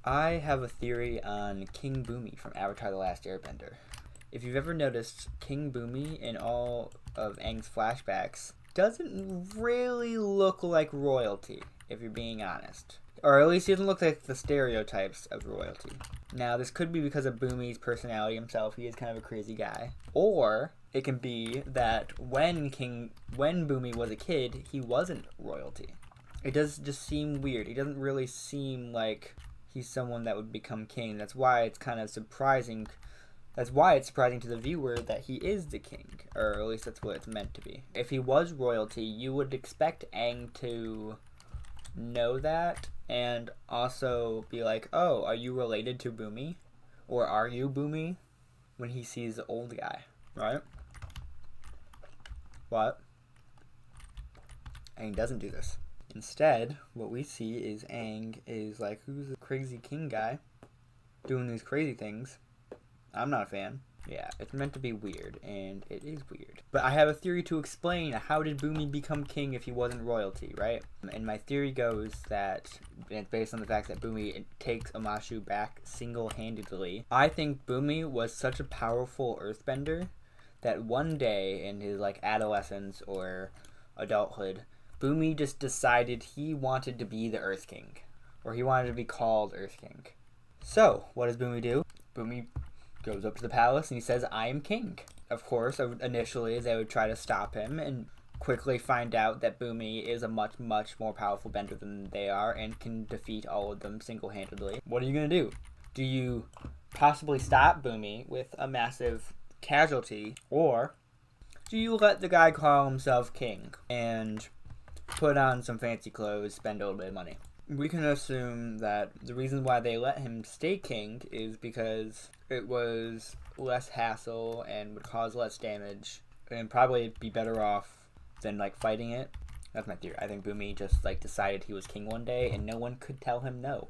I have a theory on King Bumi from Avatar: The Last Airbender. If you've ever noticed, King Bumi in all of Aang's flashbacks doesn't really look like royalty, if you're being honest. Or at least he doesn't look like the stereotypes of royalty. Now, this could be because of Bumi's personality himself. He is kind of a crazy guy. Or it can be that when Bumi was a kid, he wasn't royalty. It does just seem weird. He doesn't really seem like he's someone that would become king. That's why it's kind of surprising. That's why it's surprising to the viewer that he is the king, or at least that's what it's meant to be. If he was royalty, you would expect Aang to know that and also be like, oh, are you related to Bumi? Or are you Bumi? When he sees the old guy, right? What? Aang doesn't do this. Instead, what we see is Aang is like, who's the crazy king guy doing these crazy things? I'm not a fan. Yeah, it's meant to be weird, and it is weird. But I have a theory to explain how did Bumi become king if he wasn't royalty, right? And my theory goes that, and it's based on the fact that Bumi takes Amashu back single-handedly. I think Bumi was such a powerful earthbender that one day in his adolescence or adulthood, Bumi just decided he wanted to be the Earth King, or he wanted to be called Earth King. So, what does Bumi do? Bumi goes up to the palace and he says, I am king. Of course, initially they would try to stop him and quickly find out that Bumi is a much, much more powerful bender than they are and can defeat all of them single-handedly. What are you going to do? Do you possibly stop Bumi with a massive casualty, or do you let the guy call himself king and put on some fancy clothes, spend a little bit of money? We can assume that the reason why they let him stay king is because it was less hassle and would cause less damage and probably be better off than fighting it. That's my theory. I think Bumi just decided he was king one day and no one could tell him no.